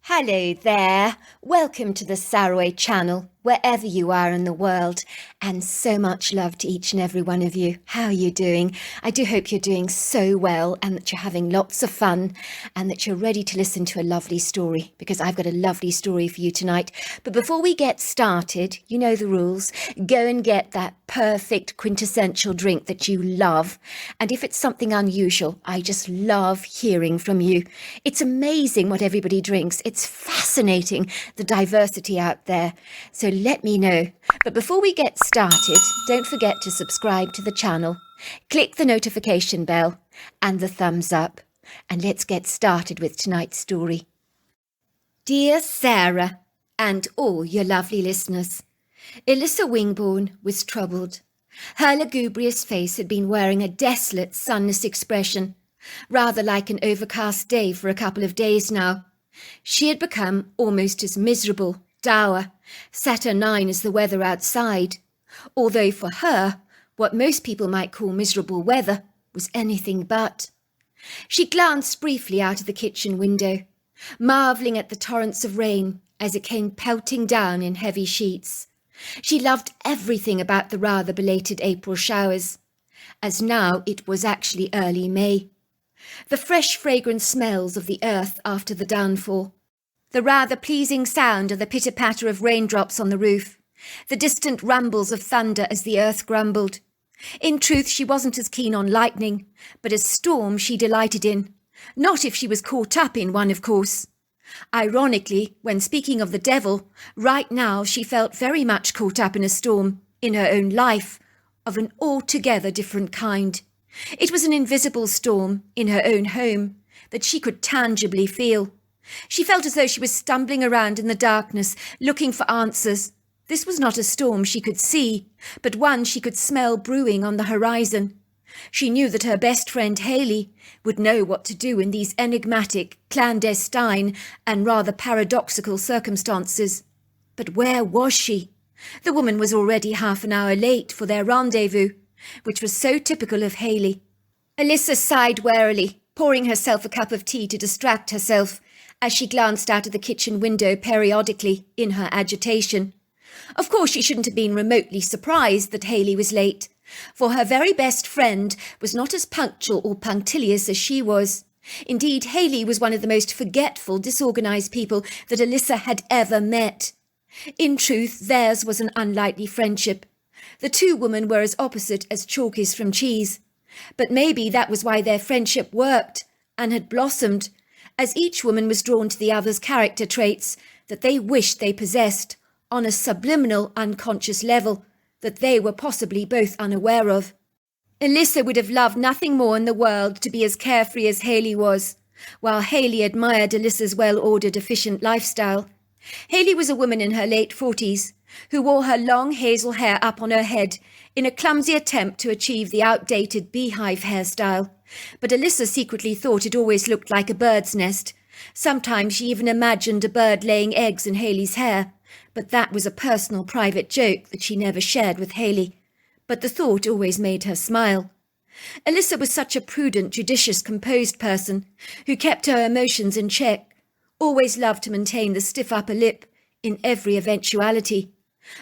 Hello there. Welcome to the Saroy channel, wherever you are in the world, and so much love to each and every one of you. How are you doing? I do hope you're doing so well and that you're having lots of fun and that you're ready to listen to a lovely story, because I've got a lovely story for you tonight. But before we get started, you know the rules. Go and get that perfect quintessential drink that you love. And if it's something unusual, I just love hearing from you. It's amazing what everybody drinks. It's fascinating, the diversity out there. So let me know. But before we get started, don't forget to subscribe to the channel, click the notification bell and the thumbs up. And let's get started with tonight's story. Dear Sarah, and all your lovely listeners, Elissa Wingborn was troubled. Her lugubrious face had been wearing a desolate, sunless expression, rather like an overcast day for a couple of days now. She had become almost as miserable, dour, saturnine as the weather outside, although for her, what most people might call miserable weather was anything but. She glanced briefly out of the kitchen window, marvelling at the torrents of rain as it came pelting down in heavy sheets. She loved everything about the rather belated April showers, as now it was actually early May. The fresh fragrant smells of the earth after the downfall, the rather pleasing sound of the pitter-patter of raindrops on the roof, the distant rumbles of thunder as the earth grumbled. In truth, she wasn't as keen on lightning, but a storm she delighted in, not if she was caught up in one, of course. Ironically, when speaking of the devil, right now she felt very much caught up in a storm, in her own life, of an altogether different kind. It was an invisible storm, in her own home, that she could tangibly feel. She felt as though she was stumbling around in the darkness, looking for answers. This was not a storm she could see, but one she could smell brewing on the horizon. She knew that her best friend Haley would know what to do in these enigmatic, clandestine, and rather paradoxical circumstances. But where was she? The woman was already half an hour late for their rendezvous, which was so typical of Haley. Elissa sighed wearily, pouring herself a cup of tea to distract herself, as she glanced out of the kitchen window periodically in her agitation. Of course, she shouldn't have been remotely surprised that Haley was late, for her very best friend was not as punctual or punctilious as she was. Indeed, Haley was one of the most forgetful, disorganized people that Elissa had ever met. In truth, theirs was an unlikely friendship. The two women were as opposite as chalk is from cheese. But maybe that was why their friendship worked and had blossomed, as each woman was drawn to the other's character traits that they wished they possessed on a subliminal, unconscious level that they were possibly both unaware of. Elissa would have loved nothing more in the world to be as carefree as Haley was, while Haley admired Elissa's well-ordered, efficient lifestyle. Haley was a woman in her late 40s, who wore her long hazel hair up on her head in a clumsy attempt to achieve the outdated beehive hairstyle. But Elissa secretly thought it always looked like a bird's nest. Sometimes she even imagined a bird laying eggs in Haley's hair, but that was a personal, private joke that she never shared with Haley. But the thought always made her smile. Elissa was such a prudent, judicious, composed person who kept her emotions in check, always loved to maintain the stiff upper lip in every eventuality.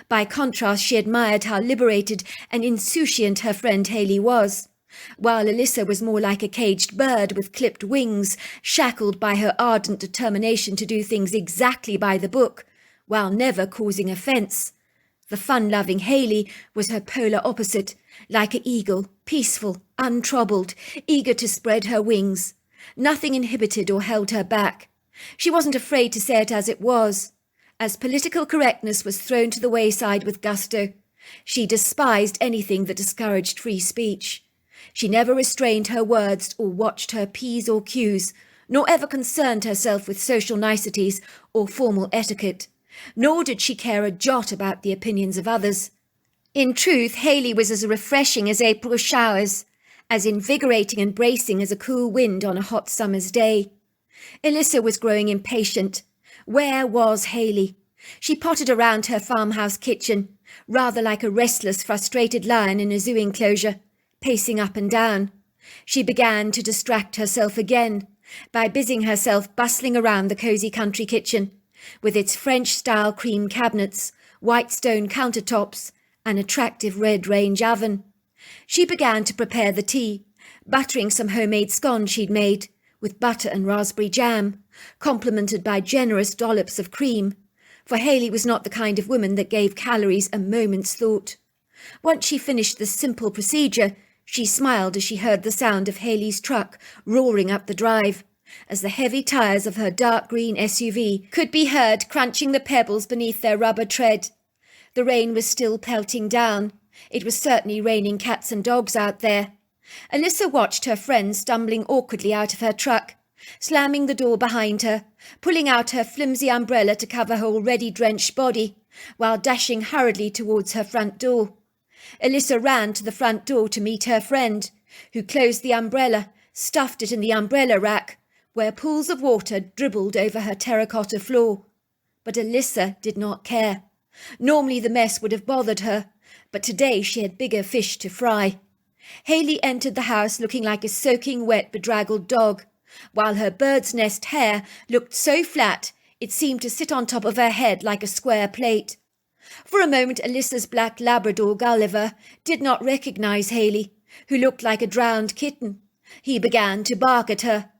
By contrast, she admired how liberated and insouciant her friend Haley was, while Elissa was more like a caged bird with clipped wings, shackled by her ardent determination to do things exactly by the book, while never causing offence. The fun-loving Haley was her polar opposite, like an eagle, peaceful, untroubled, eager to spread her wings. Nothing inhibited or held her back. She wasn't afraid to say it as it was. As political correctness was thrown to the wayside with gusto, she despised anything that discouraged free speech. She never restrained her words or watched her P's or Q's, nor ever concerned herself with social niceties or formal etiquette, nor did she care a jot about the opinions of others. In truth, Haley was as refreshing as April showers, as invigorating and bracing as a cool wind on a hot summer's day. Elissa was growing impatient. Where was Haley? She pottered around her farmhouse kitchen, rather like a restless, frustrated lion in a zoo enclosure, pacing up and down. She began to distract herself again, by busying herself bustling around the cosy country kitchen, with its French-style cream cabinets, white stone countertops, and attractive red range oven. She began to prepare the tea, buttering some homemade scones she'd made, with butter and raspberry jam, complemented by generous dollops of cream, for Hayley was not the kind of woman that gave calories a moment's thought. Once she finished this simple procedure, she smiled as she heard the sound of Hayley's truck roaring up the drive, as the heavy tyres of her dark green SUV could be heard crunching the pebbles beneath their rubber tread. The rain was still pelting down. It was certainly raining cats and dogs out there. Alyssa watched her friend stumbling awkwardly out of her truck, slamming the door behind her, pulling out her flimsy umbrella to cover her already drenched body, while dashing hurriedly towards her front door. Alyssa ran to the front door to meet her friend, who closed the umbrella, stuffed it in the umbrella rack, where pools of water dribbled over her terracotta floor. But Alyssa did not care. Normally the mess would have bothered her, but today she had bigger fish to fry. Hayley entered the house looking like a soaking wet, bedraggled dog, while her bird's nest hair looked so flat it seemed to sit on top of her head like a square plate. For a moment Alyssa's black Labrador Gulliver did not recognise Hayley, who looked like a drowned kitten. He began to bark at her.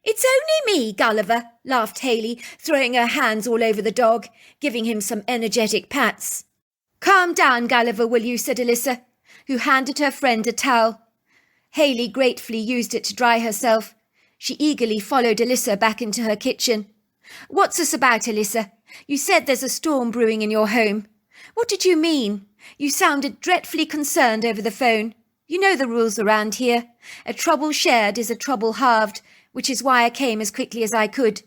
"It's only me, Gulliver," laughed Hayley, throwing her hands all over the dog, giving him some energetic pats. "Calm down, Gulliver, will you?" said Alyssa, who handed her friend a towel. Hayley gratefully used it to dry herself. She eagerly followed Alyssa back into her kitchen. "What's this about, Alyssa? You said there's a storm brewing in your home. What did you mean? You sounded dreadfully concerned over the phone. You know the rules around here. A trouble shared is a trouble halved, which is why I came as quickly as I could."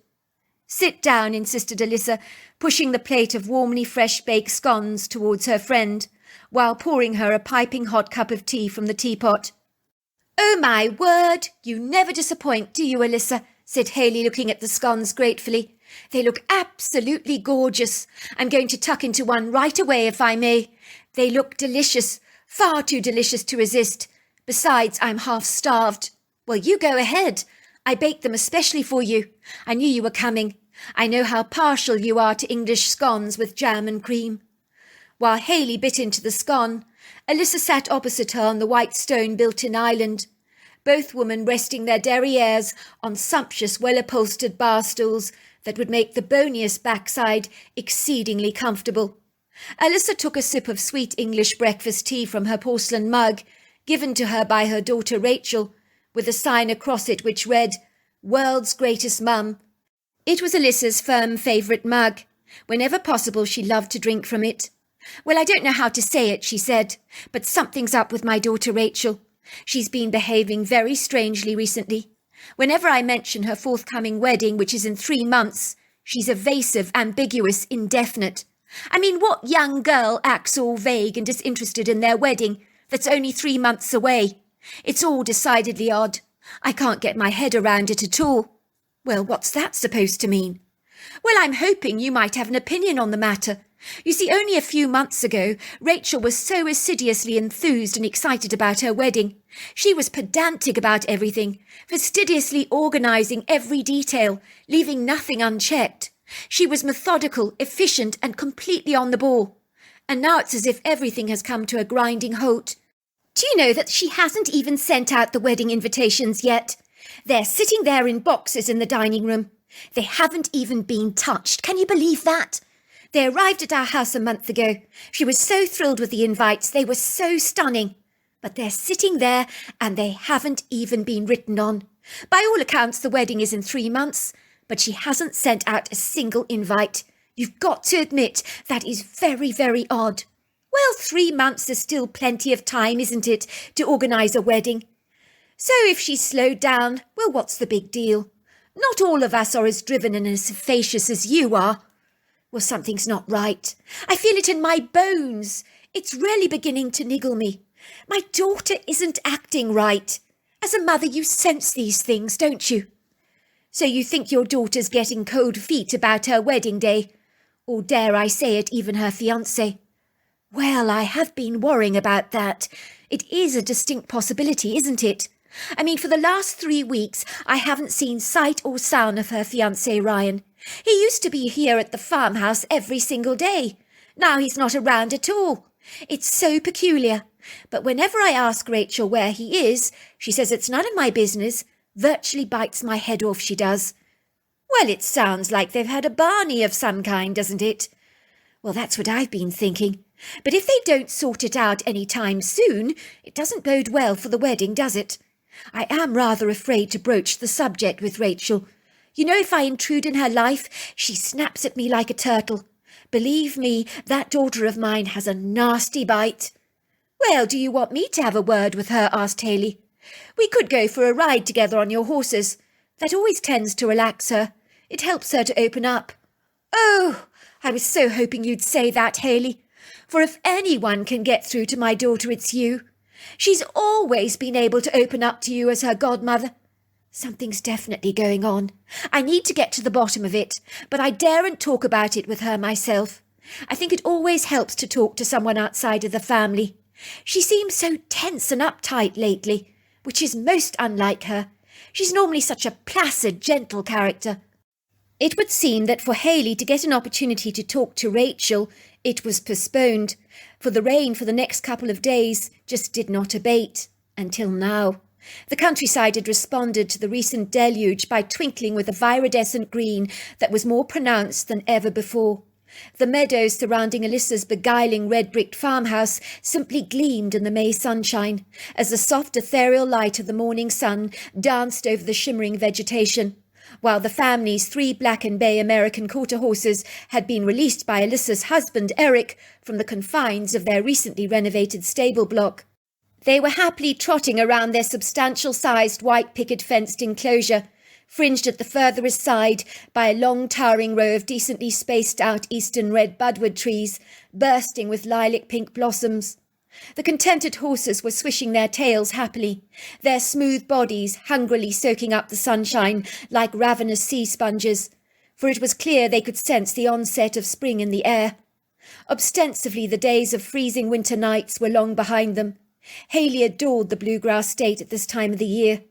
"Sit down," insisted Alyssa, pushing the plate of warmly fresh-baked scones towards her friend, while pouring her a piping hot cup of tea from the teapot. "Oh, my word, you never disappoint, do you, Alyssa?" said Hayley, looking at the scones gratefully. "They look absolutely gorgeous. I'm going to tuck into one right away, if I may. They look delicious, far too delicious to resist. Besides, I'm half-starved." "Well, you go ahead. I baked them especially for you. I knew you were coming. I know how partial you are to English scones with jam and cream." While Hayley bit into the scone, Alyssa sat opposite her on the white stone built-in island, both women resting their derrieres on sumptuous, well-upholstered bar stools that would make the boniest backside exceedingly comfortable. Alyssa took a sip of sweet English breakfast tea from her porcelain mug, given to her by her daughter Rachel, with a sign across it which read, "World's Greatest Mum." It was Alyssa's firm favourite mug. Whenever possible she loved to drink from it. "Well, I don't know how to say it," she said, "but something's up with my daughter Rachel. She's been behaving very strangely recently. Whenever I mention her forthcoming wedding, which is in 3 months, she's evasive, ambiguous, indefinite. I mean, what young girl acts all vague and disinterested in their wedding that's only 3 months away? It's all decidedly odd. I can't get my head around it at all." "Well, what's that supposed to mean?" "Well, I'm hoping you might have an opinion on the matter. You see, only a few months ago, Rachel was so assiduously enthused and excited about her wedding. She was pedantic about everything, fastidiously organising every detail, leaving nothing unchecked. She was methodical, efficient, and completely on the ball. And now it's as if everything has come to a grinding halt. Do you know that she hasn't even sent out the wedding invitations yet? They're sitting there in boxes in the dining room. They haven't even been touched. Can you believe that? They arrived at our house a month ago. She was so thrilled with the invites. They were so stunning. But they're sitting there and they haven't even been written on. By all accounts, the wedding is in 3 months, but she hasn't sent out a single invite. You've got to admit that is very, very odd. Well, 3 months is still plenty of time, isn't it, to organise a wedding? So if she's slowed down, well, what's the big deal? Not all of us are as driven and as sagacious as you are. Well, something's not right. I feel it in my bones. It's really beginning to niggle me. My daughter isn't acting right. As a mother, you sense these things, don't you? So you think your daughter's getting cold feet about her wedding day? Or dare I say it, even her fiancé? Well, I have been worrying about that. It is a distinct possibility, isn't it? I mean, for the last 3 weeks, I haven't seen sight or sound of her fiancé Ryan. He used to be here at the farmhouse every single day. Now he's not around at all. It's so peculiar. But whenever I ask Rachel where he is, she says it's none of my business. Virtually bites my head off, she does. Well, it sounds like they've had a Barney of some kind, doesn't it? Well, that's what I've been thinking. But if they don't sort it out any time soon, it doesn't bode well for the wedding, does it? I am rather afraid to broach the subject with Rachel. You know, if I intrude in her life, she snaps at me like a turtle. Believe me, that daughter of mine has a nasty bite. Well, do you want me to have a word with her? Asked Haley. We could go for a ride together on your horses. That always tends to relax her. It helps her to open up. Oh, I was so hoping you'd say that, Haley. For if anyone can get through to my daughter, it's you. She's always been able to open up to you as her godmother. Something's definitely going on. I need to get to the bottom of it, but I daren't talk about it with her myself. I think it always helps to talk to someone outside of the family. She seems so tense and uptight lately, which is most unlike her. She's normally such a placid, gentle character. It would seem that for Haley to get an opportunity to talk to Rachel, it was postponed, for the rain for the next couple of days just did not abate, until now. The countryside had responded to the recent deluge by twinkling with a viridescent green that was more pronounced than ever before. The meadows surrounding Alyssa's beguiling red-bricked farmhouse simply gleamed in the May sunshine, as the soft ethereal light of the morning sun danced over the shimmering vegetation, while the family's 3 black and bay American quarter horses had been released by Alyssa's husband Eric from the confines of their recently renovated stable block. They were happily trotting around their substantial-sized white picket-fenced enclosure, fringed at the furthest side by a long towering row of decently spaced-out eastern red budwood trees, bursting with lilac-pink blossoms. The contented horses were swishing their tails happily, their smooth bodies hungrily soaking up the sunshine like ravenous sea sponges, for it was clear they could sense the onset of spring in the air. Ostensibly the days of freezing winter nights were long behind them. Haley adored the bluegrass state at this time of the year,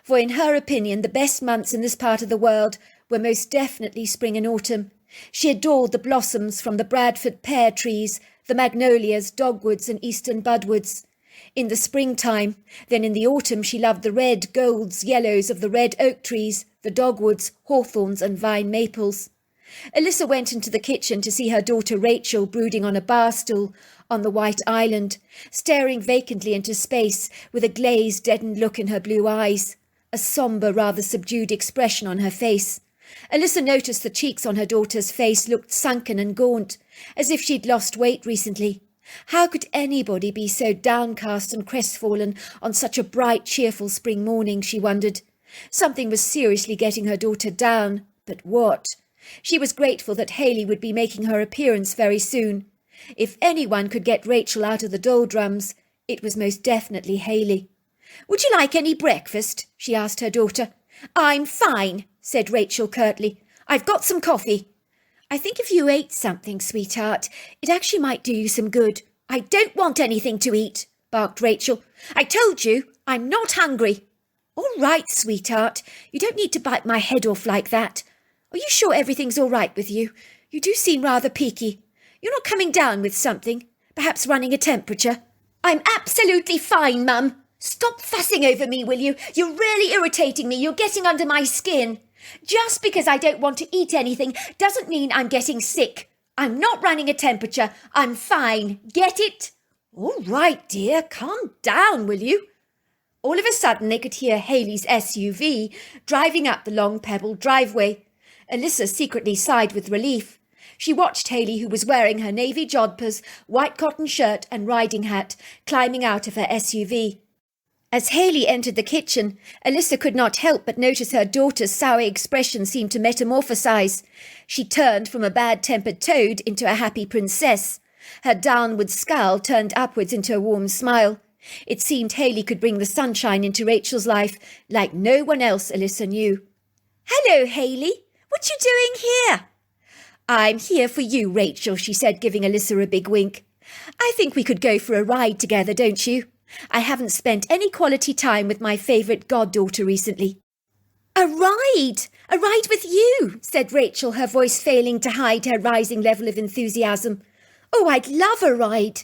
for in her opinion the best months in this part of the world were most definitely spring and autumn. She adored the blossoms from the Bradford pear trees, the magnolias, dogwoods and eastern budwoods. In the springtime, then in the autumn she loved the red, golds, yellows of the red oak trees, the dogwoods, hawthorns and vine maples. Alyssa went into the kitchen to see her daughter Rachel brooding on a bar stool on the white island, staring vacantly into space with a glazed, deadened look in her blue eyes, a sombre, rather subdued expression on her face. Alyssa noticed the cheeks on her daughter's face looked sunken and gaunt, as if she'd lost weight recently. How could anybody be so downcast and crestfallen on such a bright, cheerful spring morning, she wondered. Something was seriously getting her daughter down, but what? She was grateful that Haley would be making her appearance very soon. If anyone could get Rachel out of the doldrums, it was most definitely Haley. "Would you like any breakfast?" she asked her daughter. "I'm fine," said Rachel curtly. "I've got some coffee." "I think if you ate something, sweetheart, it actually might do you some good." "I don't want anything to eat," barked Rachel. "I told you, I'm not hungry." "All right, sweetheart. You don't need to bite my head off like that. Are you sure everything's all right with you? You do seem rather peaky. You're not coming down with something? Perhaps running a temperature?" "I'm absolutely fine, Mum. Stop fussing over me, will you? You're really irritating me. You're getting under my skin. Just because I don't want to eat anything doesn't mean I'm getting sick. I'm not running a temperature. I'm fine. Get it?" "All right, dear. Calm down, will you?" All of a sudden they could hear Haley's SUV driving up the long pebbled driveway. Alyssa secretly sighed with relief. She watched Haley, who was wearing her navy jodhpurs, white cotton shirt and riding hat, climbing out of her SUV. As Haley entered the kitchen, Alyssa could not help but notice her daughter's sour expression seemed to metamorphosize. She turned from a bad-tempered toad into a happy princess. Her downward scowl turned upwards into a warm smile. It seemed Haley could bring the sunshine into Rachel's life like no one else Alyssa knew. "Hello, Haley. What you doing here?" "I'm here for you, Rachel," she said, giving Alyssa a big wink. "I think we could go for a ride together, don't you? I haven't spent any quality time with my favourite goddaughter recently." "A ride! A ride with you!" said Rachel, her voice failing to hide her rising level of enthusiasm. "Oh, I'd love a ride."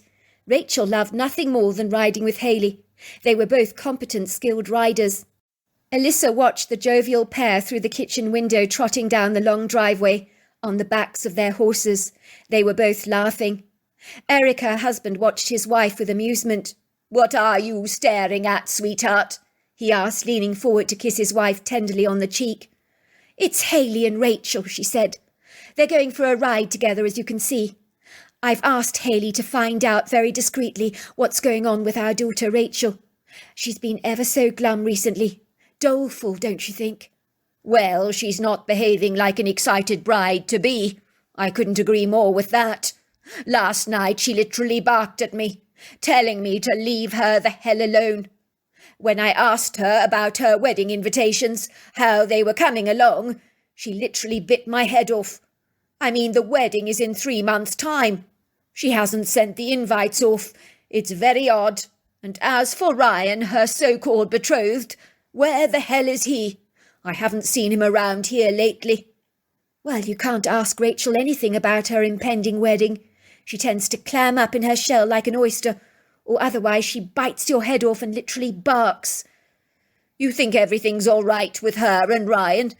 Rachel loved nothing more than riding with Hayley. They were both competent, skilled riders. Alyssa watched the jovial pair through the kitchen window trotting down the long driveway on the backs of their horses. They were both laughing. Eric, her husband, watched his wife with amusement. "What are you staring at, sweetheart?" he asked, leaning forward to kiss his wife tenderly on the cheek. "It's Hayley and Rachel," she said. "They're going for a ride together, as you can see. I've asked Hayley to find out very discreetly what's going on with our daughter Rachel. She's been ever so glum recently. Doleful, don't you think?" "Well, she's not behaving like an excited bride-to-be. I couldn't agree more with that. Last night she literally barked at me, telling me to leave her the hell alone. When I asked her about her wedding invitations, how they were coming along, she literally bit my head off. I mean, the wedding is in 3 months' time. She hasn't sent the invites off. It's very odd. And as for Ryan, her so-called betrothed, where the hell is he? I haven't seen him around here lately." "Well, you can't ask Rachel anything about her impending wedding. She tends to clam up in her shell like an oyster, or otherwise she bites your head off and literally barks." "You think everything's all right with her and Ryan?"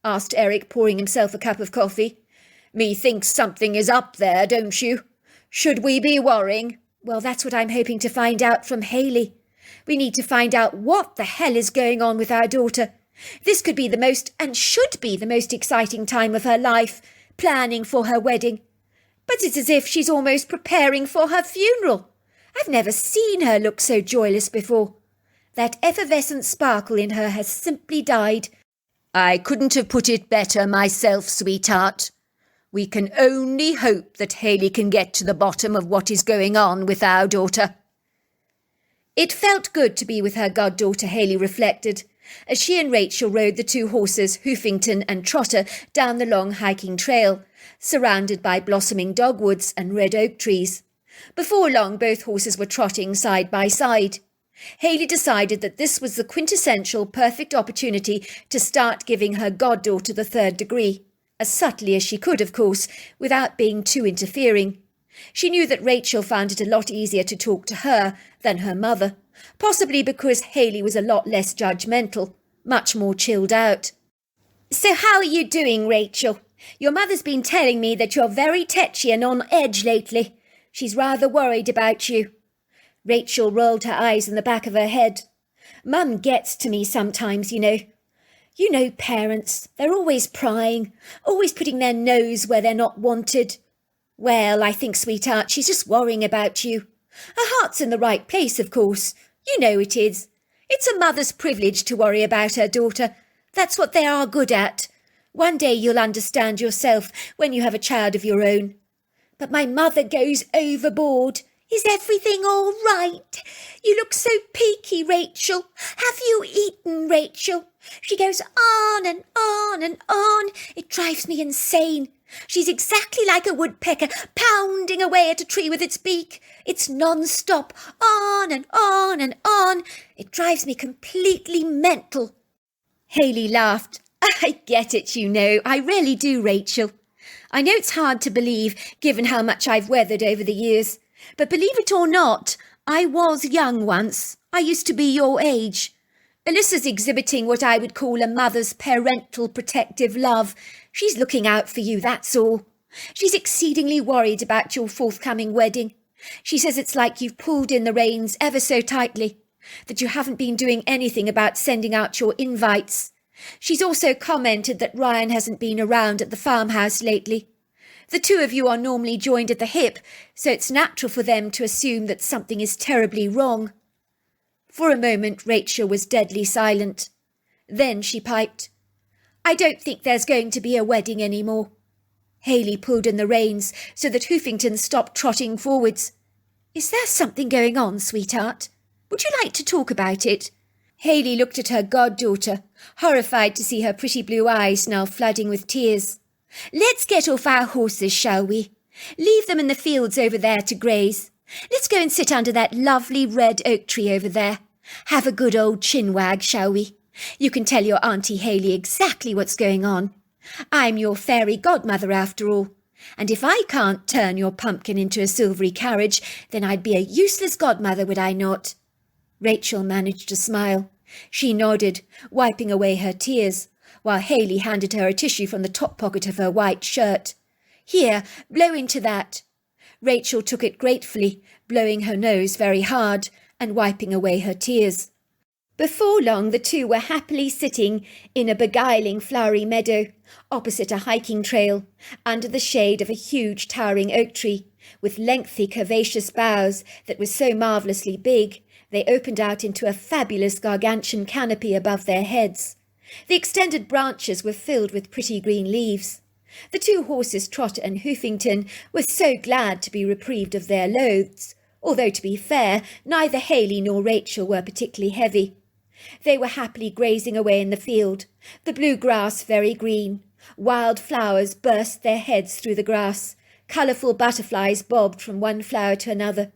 asked Eric, pouring himself a cup of coffee. "Methinks something is up there, don't you? Should we be worrying?" "Well, that's what I'm hoping to find out from Hayley. We need to find out what the hell is going on with our daughter. This could be the most, and should be the most exciting time of her life, planning for her wedding. But it's as if she's almost preparing for her funeral. I've never seen her look so joyless before. That effervescent sparkle in her has simply died." "I couldn't have put it better myself, sweetheart. We can only hope that Hayley can get to the bottom of what is going on with our daughter." It felt good to be with her goddaughter, Hayley reflected, as she and Rachel rode the two horses, Hoofington and Trotter, down the long hiking trail, surrounded by blossoming dogwoods and red oak trees. Before long, both horses were trotting side by side. Hayley decided that this was the quintessential perfect opportunity to start giving her goddaughter the third degree, as subtly as she could, of course, without being too interfering. She knew that Rachel found it a lot easier to talk to her than her mother, possibly because Hayley was a lot less judgmental, much more chilled out. "So how are you doing, Rachel? Your mother's been telling me that you're very tetchy and on edge lately. She's rather worried about you." Rachel rolled her eyes in the back of her head. "Mum gets to me sometimes, you know. You know parents, they're always prying, always putting their nose where they're not wanted. Well, I think, sweetheart, she's just worrying about you. Her heart's in the right place, of course. You know it is. It's a mother's privilege to worry about her daughter. That's what they are good at. One day you'll understand yourself when you have a child of your own. But my mother goes overboard. Is everything all right? You look so peaky, Rachel. Have you eaten, Rachel? She goes on and on and on. It drives me insane. She's exactly like a woodpecker pounding away at a tree with its beak. It's non-stop, on and on and on. It drives me completely mental." Hayley laughed. "I get it, you know. I really do, Rachel. I know it's hard to believe, given how much I've weathered over the years. But believe it or not, I was young once. I used to be your age. Alyssa's exhibiting what I would call a mother's parental protective love. She's looking out for you, that's all. She's exceedingly worried about your forthcoming wedding. She says it's like you've pulled in the reins ever so tightly, that you haven't been doing anything about sending out your invites. She's also commented that Ryan hasn't been around at the farmhouse lately. The two of you are normally joined at the hip, so it's natural for them to assume that something is terribly wrong." For a moment, Rachel was deadly silent. Then she piped, "I don't think there's going to be a wedding any more." Hayley pulled in the reins so that Hoofington stopped trotting forwards. "Is there something going on, sweetheart? Would you like to talk about it?" Hayley looked at her goddaughter, horrified to see her pretty blue eyes now flooding with tears. "Let's get off our horses, shall we? Leave them in the fields over there to graze. Let's go and sit under that lovely red oak tree over there. Have a good old chinwag, shall we? You can tell your Auntie Hayley exactly what's going on. I'm your fairy godmother after all. And if I can't turn your pumpkin into a silvery carriage, then I'd be a useless godmother, would I not? Rachel managed to smile. She nodded, wiping away her tears, while Hayley handed her a tissue from the top pocket of her white shirt. Here, blow into that. Rachel took it gratefully, blowing her nose very hard and wiping away her tears. Before long, the two were happily sitting in a beguiling flowery meadow, opposite a hiking trail, under the shade of a huge towering oak tree, with lengthy curvaceous boughs that were so marvellously big they opened out into a fabulous gargantuan canopy above their heads. The extended branches were filled with pretty green leaves. The two horses, Trot and Hoofington, were so glad to be reprieved of their loads, although, to be fair, neither Hayley nor Rachel were particularly heavy. They were happily grazing away in the field, the blue grass very green. Wild flowers burst their heads through the grass. Colourful butterflies bobbed from one flower to another.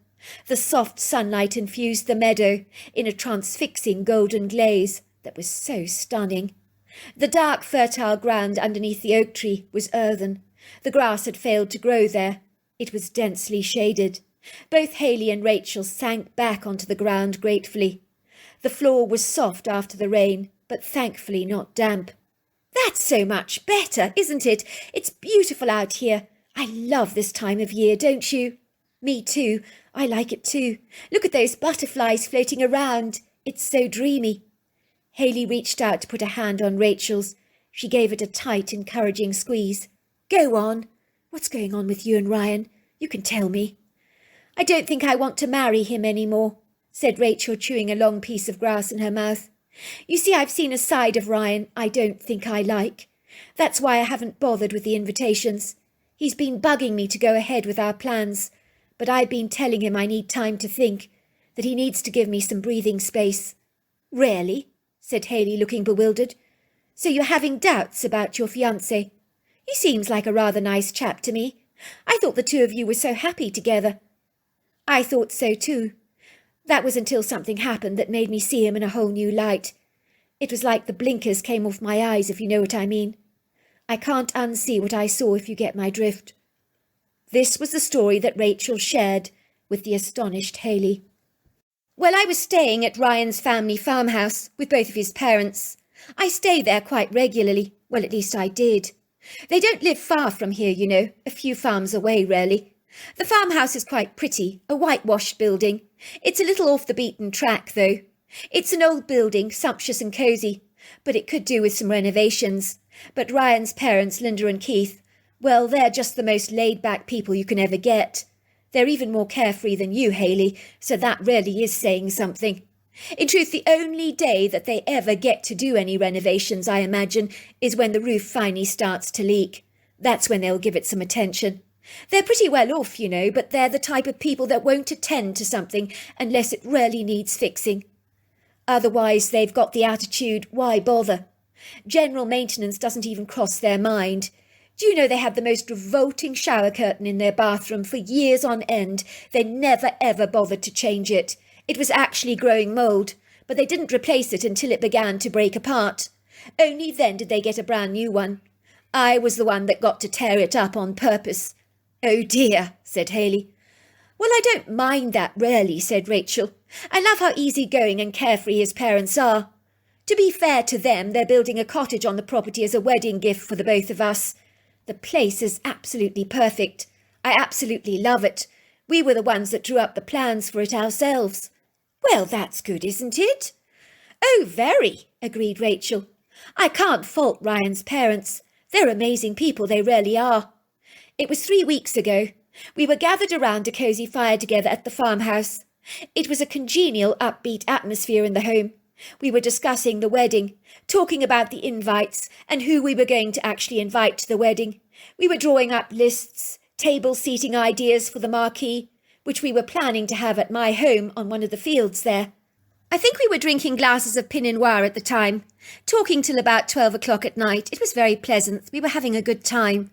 The soft sunlight infused the meadow in a transfixing golden glaze that was so stunning. The dark, fertile ground underneath the oak tree was earthen. The grass had failed to grow there. It was densely shaded. Both Hayley and Rachel sank back onto the ground gratefully. The floor was soft after the rain, but thankfully not damp. "That's so much better, isn't it? It's beautiful out here. I love this time of year, don't you?" "Me too. I like it too. Look at those butterflies floating around. It's so dreamy." Hayley reached out to put a hand on Rachel's. She gave it a tight, encouraging squeeze. "Go on. What's going on with you and Ryan? You can tell me." "I don't think I want to marry him any more," said Rachel, chewing a long piece of grass in her mouth. "You see, I've seen a side of Ryan I don't think I like. That's why I haven't bothered with the invitations. He's been bugging me to go ahead with our plans, but I've been telling him I need time to think, that he needs to give me some breathing space." "Really?" said Hayley, looking bewildered. "So you're having doubts about your fiancé? He seems like a rather nice chap to me. I thought the two of you were so happy together." "I thought so too. That was until something happened that made me see him in a whole new light. It was like the blinkers came off my eyes, if you know what I mean. I can't unsee what I saw, if you get my drift." This was the story that Rachel shared with the astonished Hayley. "Well, I was staying at Ryan's family farmhouse with both of his parents. I stay there quite regularly. Well, at least I did. They don't live far from here, you know, a few farms away, really. The farmhouse is quite pretty, a whitewashed building. It's a little off the beaten track, though. It's an old building, sumptuous and cosy, but it could do with some renovations. But Ryan's parents, Linda and Keith, well, they're just the most laid-back people you can ever get. They're even more carefree than you, Hayley, so that really is saying something. In truth, the only day that they ever get to do any renovations, I imagine, is when the roof finally starts to leak. That's when they'll give it some attention. They're pretty well off, you know, but they're the type of people that won't attend to something unless it really needs fixing. Otherwise, they've got the attitude, why bother? General maintenance doesn't even cross their mind. Do you know they had the most revolting shower curtain in their bathroom for years on end? They never ever bothered to change it. It was actually growing mould, but they didn't replace it until it began to break apart. Only then did they get a brand new one. I was the one that got to tear it up on purpose." "Oh dear," said Hayley. "Well, I don't mind that really," said Rachel. "I love how easy-going and carefree his parents are. To be fair to them, they're building a cottage on the property as a wedding gift for the both of us. The place is absolutely perfect. I absolutely love it. We were the ones that drew up the plans for it ourselves." "Well, that's good, isn't it?" "Oh, very," agreed Rachel. "I can't fault Ryan's parents. They're amazing people, they really are. It was 3 weeks ago. We were gathered around a cosy fire together at the farmhouse. It was a congenial, upbeat atmosphere in the home. We were discussing the wedding, talking about the invites and who we were going to actually invite to the wedding. We were drawing up lists, table seating ideas for the marquee, which we were planning to have at my home on one of the fields there. I think we were drinking glasses of Pinot Noir at the time, talking till about 12 o'clock at night. It was very pleasant. We were having a good time.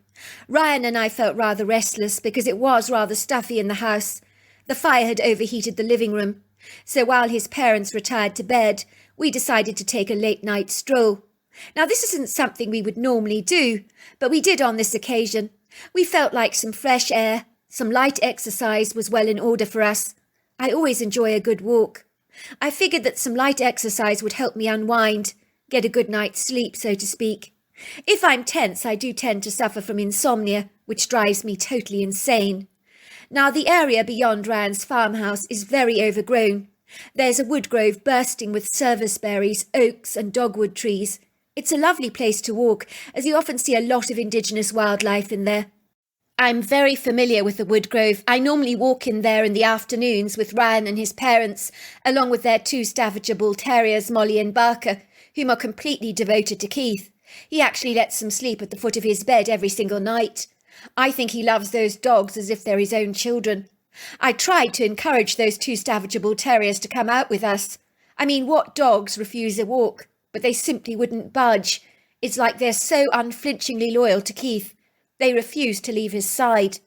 Ryan and I felt rather restless because it was rather stuffy in the house, The fire had overheated the living room, so while his parents retired to bed, we decided to take a late-night stroll. Now, this isn't something we would normally do, but we did on this occasion. We felt like some fresh air, some light exercise was well in order for us. I always enjoy a good walk. I figured that some light exercise would help me unwind, get a good night's sleep, so to speak. If I'm tense, I do tend to suffer from insomnia, which drives me totally insane. Now, the area beyond Ryan's farmhouse is very overgrown. There's a wood grove bursting with serviceberries, oaks and dogwood trees. It's a lovely place to walk, as you often see a lot of indigenous wildlife in there. I'm very familiar with the wood grove. I normally walk in there in the afternoons with Ryan and his parents, along with their 2 Staffordshire Bull Terriers, Molly and Barker, whom are completely devoted to Keith. He actually lets them sleep at the foot of his bed every single night. I think he loves those dogs as if they're his own children. I tried to encourage those 2 Staffordshire Bull Terriers to come out with us. I mean, what dogs refuse a walk? But they simply wouldn't budge. It's like they're so unflinchingly loyal to Keith. They refuse to leave his side.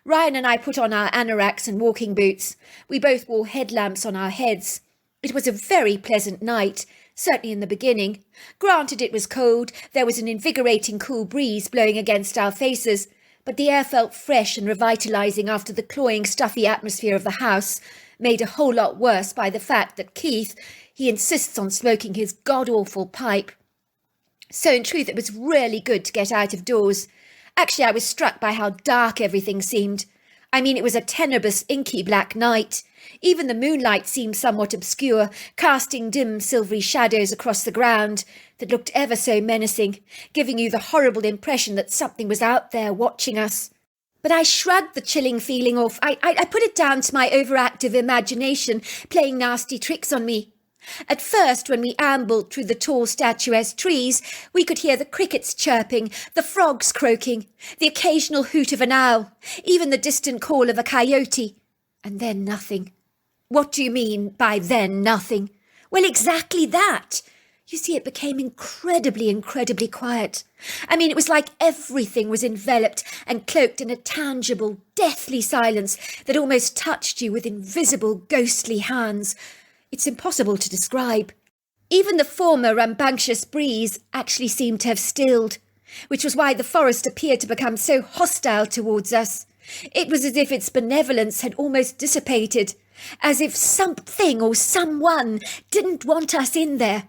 Ryan and I put on our anoraks and walking boots. We both wore headlamps on our heads. It was a very pleasant night, certainly in the beginning. Granted, it was cold, there was an invigorating cool breeze blowing against our faces, but the air felt fresh and revitalising after the cloying, stuffy atmosphere of the house, made a whole lot worse by the fact that Keith, he insists on smoking his god-awful pipe. So in truth, it was really good to get out of doors. Actually, I was struck by how dark everything seemed. I mean, it was a tenebrous, inky black night. Even the moonlight seemed somewhat obscure, casting dim silvery shadows across the ground that looked ever so menacing, giving you the horrible impression that something was out there watching us. But I shrugged the chilling feeling off. I put it down to my overactive imagination playing nasty tricks on me. At first, when we ambled through the tall statuesque trees, we could hear the crickets chirping, the frogs croaking, the occasional hoot of an owl, even the distant call of a coyote. And then nothing. What do you mean by then nothing? Well, exactly that. You see, it became incredibly quiet. I mean, it was like everything was enveloped and cloaked in a tangible, deathly silence that almost touched you with invisible, ghostly hands. It's impossible to describe. Even the former rambunctious breeze actually seemed to have stilled, which was why the forest appeared to become so hostile towards us. It was as if its benevolence had almost dissipated, as if something or someone didn't want us in there.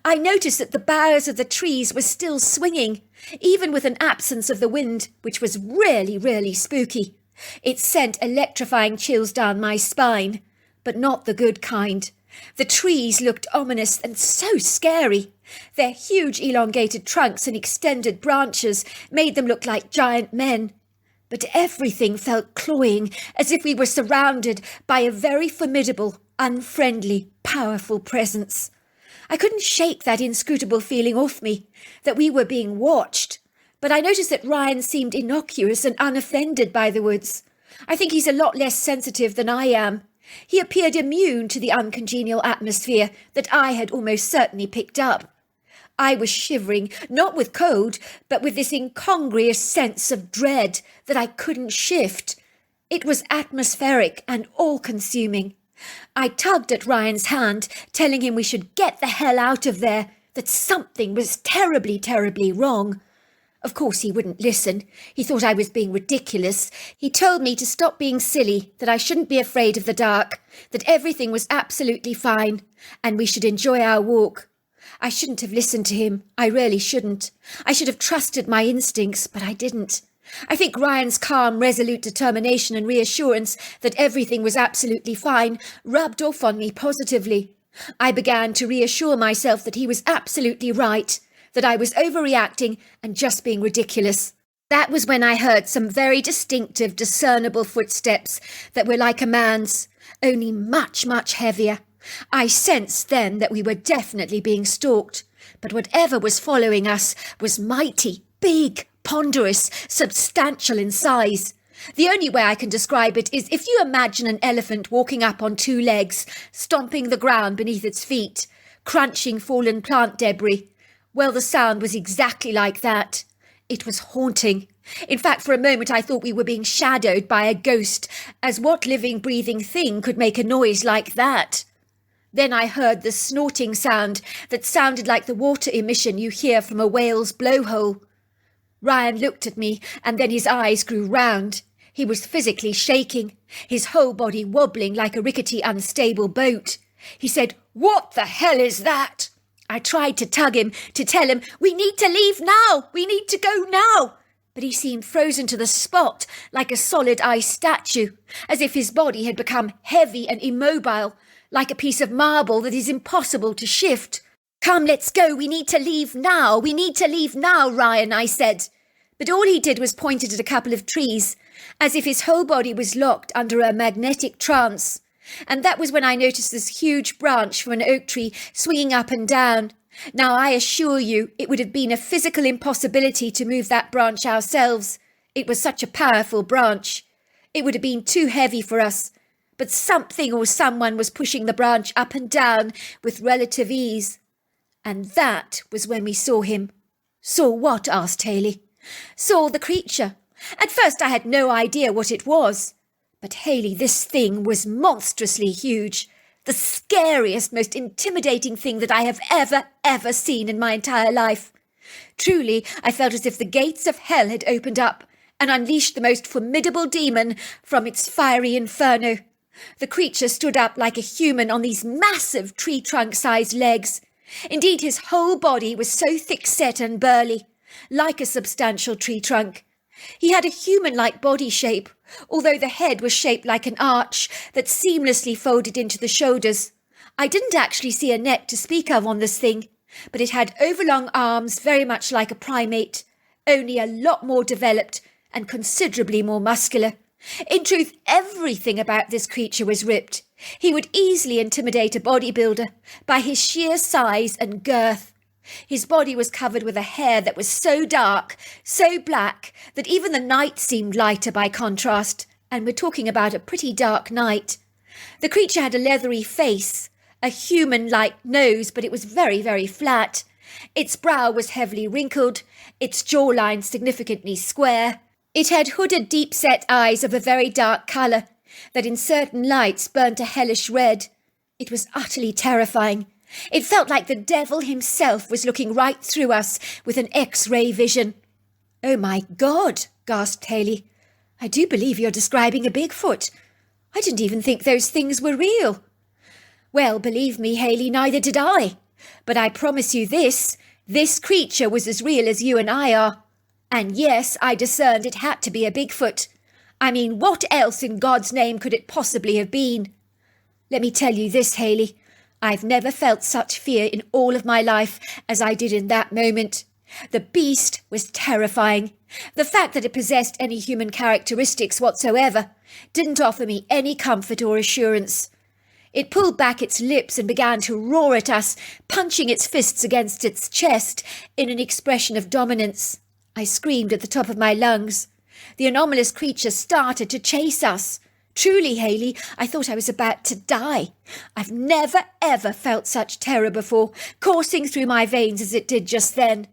I noticed that the boughs of the trees were still swinging, even with an absence of the wind, which was really spooky. It sent electrifying chills down my spine, but not the good kind. The trees looked ominous and so scary. Their huge elongated trunks and extended branches made them look like giant men. But everything felt cloying, as if we were surrounded by a very formidable, unfriendly, powerful presence. I couldn't shake that inscrutable feeling off me, that we were being watched. But I noticed that Ryan seemed innocuous and unoffended by the woods. I think he's a lot less sensitive than I am. He appeared immune to the uncongenial atmosphere that I had almost certainly picked up. I was shivering, not with cold, but with this incongruous sense of dread that I couldn't shift. It was atmospheric and all-consuming. I tugged at Ryan's hand, telling him we should get the hell out of there, that something was terribly wrong. Of course he wouldn't listen. He thought I was being ridiculous. He told me to stop being silly, that I shouldn't be afraid of the dark, that everything was absolutely fine, and we should enjoy our walk. I shouldn't have listened to him. I really shouldn't. I should have trusted my instincts, but I didn't. I think Ryan's calm, resolute determination and reassurance that everything was absolutely fine rubbed off on me positively. I began to reassure myself that he was absolutely right, that I was overreacting and just being ridiculous. That was when I heard some very distinctive, discernible footsteps that were like a man's, only much heavier. I sensed then that we were definitely being stalked, but whatever was following us was mighty, big, ponderous, substantial in size. The only way I can describe it is if you imagine an elephant walking up on 2 legs, stomping the ground beneath its feet, crunching fallen plant debris. Well, the sound was exactly like that. It was haunting. In fact, for a moment I thought we were being shadowed by a ghost, as what living, breathing thing could make a noise like that? Then I heard the snorting sound that sounded like the water emission you hear from a whale's blowhole. Ryan looked at me, and then his eyes grew round. He was physically shaking, his whole body wobbling like a rickety, unstable boat. He said, "What the hell is that?" I tried to tug him, to tell him, "We need to leave now! We need to go now!" But he seemed frozen to the spot, like a solid ice statue, as if his body had become heavy and immobile, like a piece of marble that is impossible to shift. "Come, let's go. We need to leave now. We need to leave now, Ryan," I said. But all he did was pointed at a couple of trees, as if his whole body was locked under a magnetic trance. And that was when I noticed this huge branch from an oak tree swinging up and down. Now, I assure you, it would have been a physical impossibility to move that branch ourselves. It was such a powerful branch. It would have been too heavy for us. But something or someone was pushing the branch up and down with relative ease. And that was when we saw him. "Saw what?" asked Haley. "Saw the creature. At first I had no idea what it was. But Haley, this thing was monstrously huge. The scariest, most intimidating thing that I have ever seen in my entire life. Truly, I felt as if the gates of hell had opened up and unleashed the most formidable demon from its fiery inferno. The creature stood up like a human on these massive tree-trunk-sized legs. Indeed, his whole body was so thick-set and burly, like a substantial tree trunk. He had a human-like body shape, although the head was shaped like an arch that seamlessly folded into the shoulders. I didn't actually see a neck to speak of on this thing, but it had overlong arms very much like a primate, only a lot more developed and considerably more muscular. In truth, everything about this creature was ripped. He would easily intimidate a bodybuilder by his sheer size and girth. His body was covered with a hair that was so dark, so black, that even the night seemed lighter by contrast, and we're talking about a pretty dark night. The creature had a leathery face, a human-like nose, but it was very, very flat. Its brow was heavily wrinkled, its jawline significantly square. It had hooded, deep-set eyes of a very dark colour, that in certain lights burnt a hellish red. It was utterly terrifying. It felt like the devil himself was looking right through us with an X-ray vision. "Oh my God," gasped Haley. "I do believe you're describing a Bigfoot. I didn't even think those things were real." "Well, believe me, Haley, neither did I. But I promise you this creature was as real as you and I are. And yes, I discerned it had to be a Bigfoot. I mean, what else in God's name could it possibly have been? Let me tell you this, Haley. I've never felt such fear in all of my life as I did in that moment. The beast was terrifying. The fact that it possessed any human characteristics whatsoever didn't offer me any comfort or assurance. It pulled back its lips and began to roar at us, punching its fists against its chest in an expression of dominance. I screamed at the top of my lungs. The anomalous creature started to chase us. Truly, Haley, I thought I was about to die. I've never, ever felt such terror before, coursing through my veins as it did just then.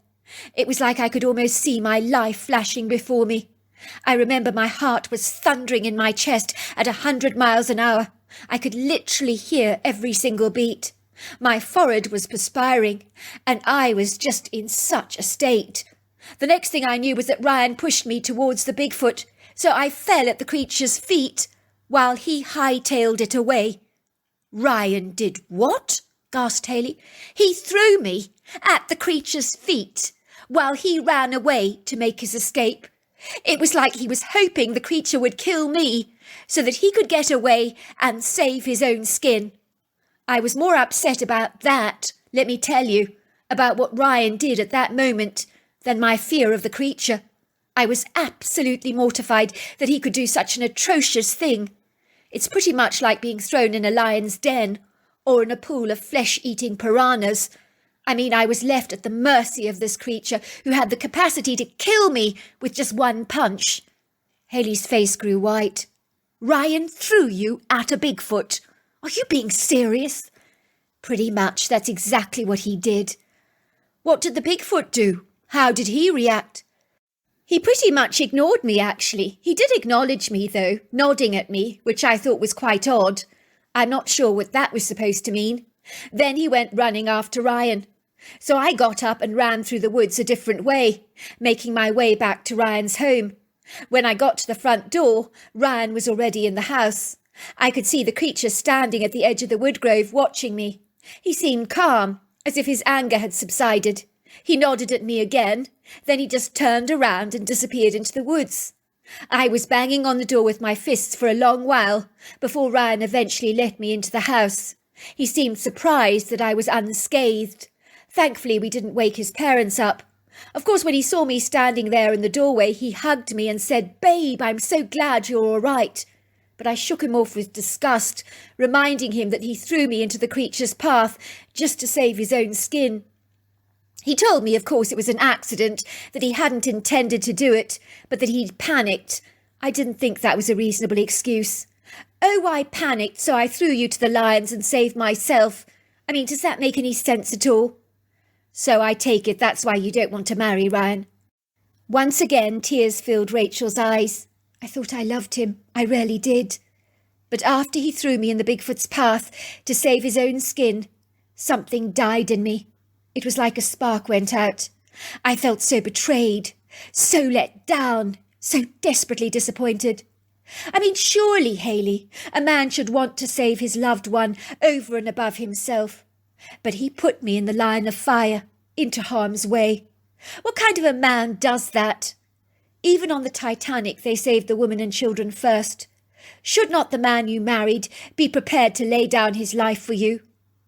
It was like I could almost see my life flashing before me. I remember my heart was thundering in my chest at 100 miles an hour. I could literally hear every single beat. My forehead was perspiring, and I was just in such a state. The next thing I knew was that Ryan pushed me towards the Bigfoot, so I fell at the creature's feet, while he hightailed it away. "Ryan did what?" gasped Haley. "He threw me at the creature's feet while he ran away to make his escape. It was like he was hoping the creature would kill me so that he could get away and save his own skin. I was more upset about that, let me tell you, about what Ryan did at that moment than my fear of the creature. I was absolutely mortified that he could do such an atrocious thing. It's pretty much like being thrown in a lion's den or in a pool of flesh-eating piranhas. I mean, I was left at the mercy of this creature who had the capacity to kill me with just one punch." Haley's face grew white. "Ryan threw you at a Bigfoot? Are you being serious?" "Pretty much. That's exactly what he did." "What did the Bigfoot do? How did he react?" He pretty much ignored me, actually. He did acknowledge me, though, nodding at me, which I thought was quite odd. I'm not sure what that was supposed to mean. Then he went running after Ryan. So I got up and ran through the woods a different way, making my way back to Ryan's home. When I got to the front door, Ryan was already in the house. I could see the creature standing at the edge of the woodgrove watching me. He seemed calm, as if his anger had subsided. He nodded at me again, then he just turned around and disappeared into the woods. I was banging on the door with my fists for a long while before Ryan eventually let me into the house. He seemed surprised that I was unscathed. Thankfully, we didn't wake his parents up. Of course, when he saw me standing there in the doorway, he hugged me and said, "Babe, I'm so glad you're all right." But I shook him off with disgust, reminding him that he threw me into the creature's path just to save his own skin. He told me, of course, it was an accident, that he hadn't intended to do it, but that he'd panicked. I didn't think that was a reasonable excuse. "Oh, I panicked, so I threw you to the lions and saved myself. I mean, does that make any sense at all?" "So I take it that's why you don't want to marry Ryan." Once again, tears filled Rachel's eyes. I thought I loved him. I really did. But after he threw me in the Bigfoot's path to save his own skin, something died in me. It was like a spark went out. I felt so betrayed, so let down, so desperately disappointed. I mean, surely, Hayley, a man should want to save his loved one over and above himself. But he put me in the line of fire, into harm's way. What kind of a man does that? Even on the Titanic, they saved the women and children first. Should not the man you married be prepared to lay down his life for you?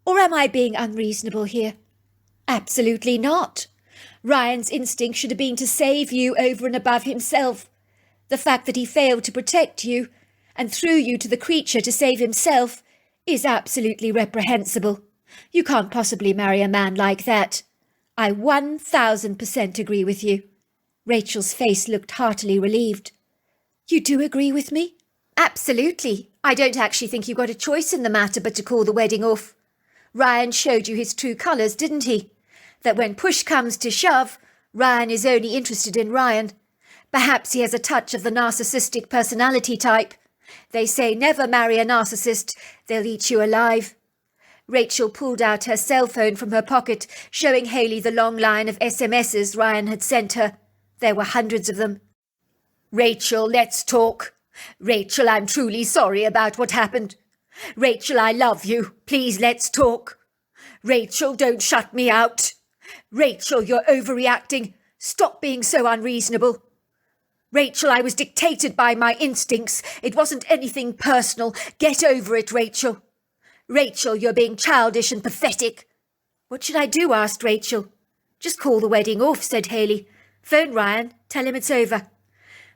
Or am I being unreasonable here? Absolutely not. Ryan's instinct should have been to save you over and above himself. The fact that he failed to protect you and threw you to the creature to save himself is absolutely reprehensible. You can't possibly marry a man like that. I 1000% agree with you. Rachel's face looked heartily relieved. You do agree with me? Absolutely. I don't actually think you've got a choice in the matter but to call the wedding off. Ryan showed you his true colours, didn't he? That when push comes to shove, Ryan is only interested in Ryan. Perhaps he has a touch of the narcissistic personality type. They say never marry a narcissist, they'll eat you alive. Rachel pulled out her cell phone from her pocket, showing Hayley the long line of SMSs Ryan had sent her. There were hundreds of them. "Rachel, let's talk. Rachel, I'm truly sorry about what happened. Rachel, I love you. Please, let's talk. Rachel, don't shut me out. Rachel, you're overreacting. Stop being so unreasonable. Rachel, I was dictated by my instincts. It wasn't anything personal. Get over it, Rachel. Rachel, you're being childish and pathetic." "What should I do?" asked Rachel. "Just call the wedding off," said Hayley. "Phone Ryan. Tell him it's over."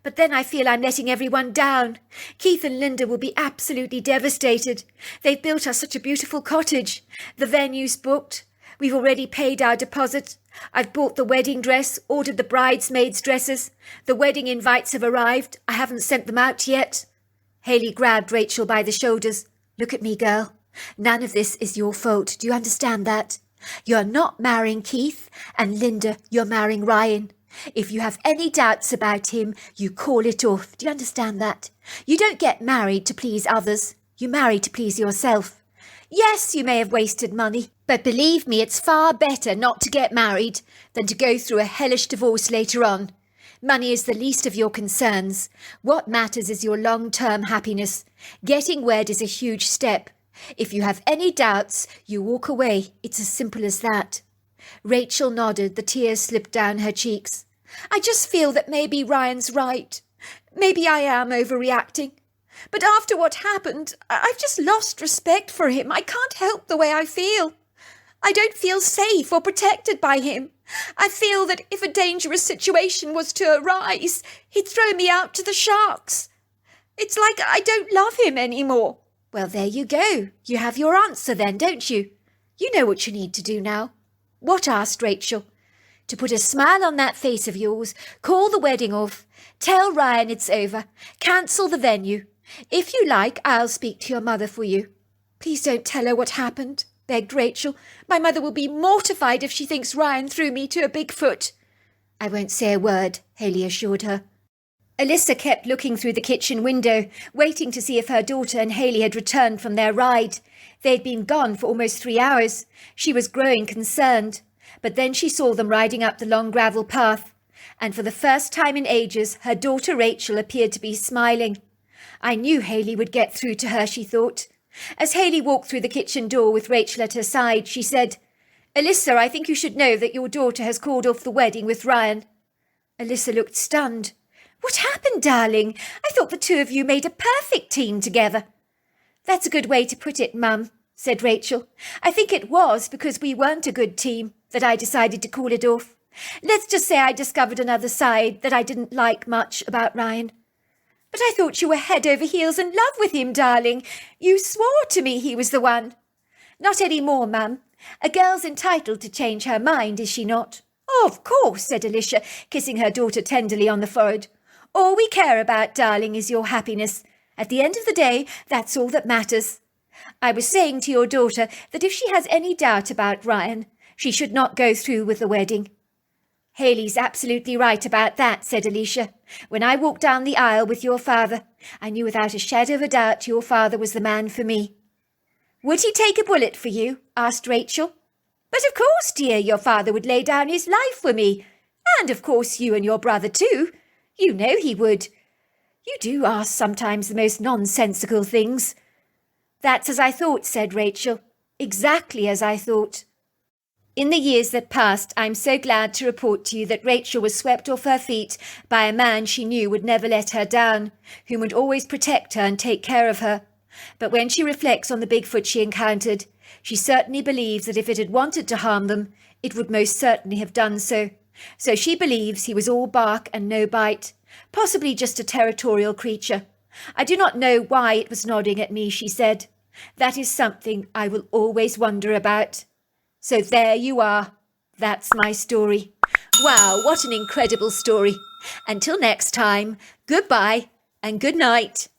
"But then I feel I'm letting everyone down. Keith and Linda will be absolutely devastated. They've built us such a beautiful cottage. The venue's booked. We've already paid our deposit. I've bought the wedding dress, ordered the bridesmaids' dresses. The wedding invites have arrived. I haven't sent them out yet." Hayley grabbed Rachel by the shoulders. "Look at me, girl. None of this is your fault. Do you understand that? You're not marrying Keith, and Linda, you're marrying Ryan. If you have any doubts about him, you call it off. Do you understand that? You don't get married to please others. You marry to please yourself. Yes, you may have wasted money, but believe me, it's far better not to get married than to go through a hellish divorce later on. Money is the least of your concerns. What matters is your long-term happiness. Getting wed is a huge step. If you have any doubts, you walk away. It's as simple as that." Rachel nodded, the tears slipped down her cheeks. "I just feel that maybe Ryan's right. Maybe I am overreacting. But after what happened, I've just lost respect for him. I can't help the way I feel. I don't feel safe or protected by him. I feel that if a dangerous situation was to arise, he'd throw me out to the sharks. It's like I don't love him anymore." "Well, there you go. You have your answer then, don't you? You know what you need to do now." "What?" asked Rachel. "To put a smile on that face of yours, call the wedding off, tell Ryan it's over, cancel the venue. If you like, I'll speak to your mother for you." "Please don't tell her what happened," begged Rachel. "My mother will be mortified if she thinks Ryan threw me to a Bigfoot." "I won't say a word," Hayley assured her. Alyssa kept looking through the kitchen window, waiting to see if her daughter and Hayley had returned from their ride. They'd been gone for almost 3 hours. She was growing concerned. But then she saw them riding up the long gravel path, and for the first time in ages, her daughter Rachel appeared to be smiling. I knew Hayley would get through to her, she thought. As Hayley walked through the kitchen door with Rachel at her side, she said, "Alyssa, I think you should know that your daughter has called off the wedding with Ryan." Alyssa looked stunned. "What happened, darling? I thought the two of you made a perfect team together." "That's a good way to put it, Mum," said Rachel. "I think it was because we weren't a good team that I decided to call it off. Let's just say I discovered another side that I didn't like much about Ryan." "But I thought you were head over heels in love with him, darling. You swore to me he was the one." "Not any more, Mum. A girl's entitled to change her mind, is she not?" "Of course," said Alicia, kissing her daughter tenderly on the forehead. "All we care about, darling, is your happiness. At the end of the day, that's all that matters. I was saying to your daughter that if she has any doubt about Ryan, she should not go through with the wedding." "Hayley's absolutely right about that," said Alicia. "When I walked down the aisle with your father, I knew without a shadow of a doubt your father was the man for me." "Would he take a bullet for you?" asked Rachel. "But of course, dear, your father would lay down his life for me. And of course you and your brother too. You know he would. You do ask sometimes the most nonsensical things." "That's as I thought," said Rachel. "Exactly as I thought." In the years that passed, I'm so glad to report to you that Rachel was swept off her feet by a man she knew would never let her down, whom would always protect her and take care of her. But when she reflects on the Bigfoot she encountered, she certainly believes that if it had wanted to harm them, it would most certainly have done so. So she believes he was all bark and no bite, possibly just a territorial creature. "I do not know why it was nodding at me," she said. "That is something I will always wonder about." So there you are. That's my story. Wow, what an incredible story. Until next time, goodbye and good night.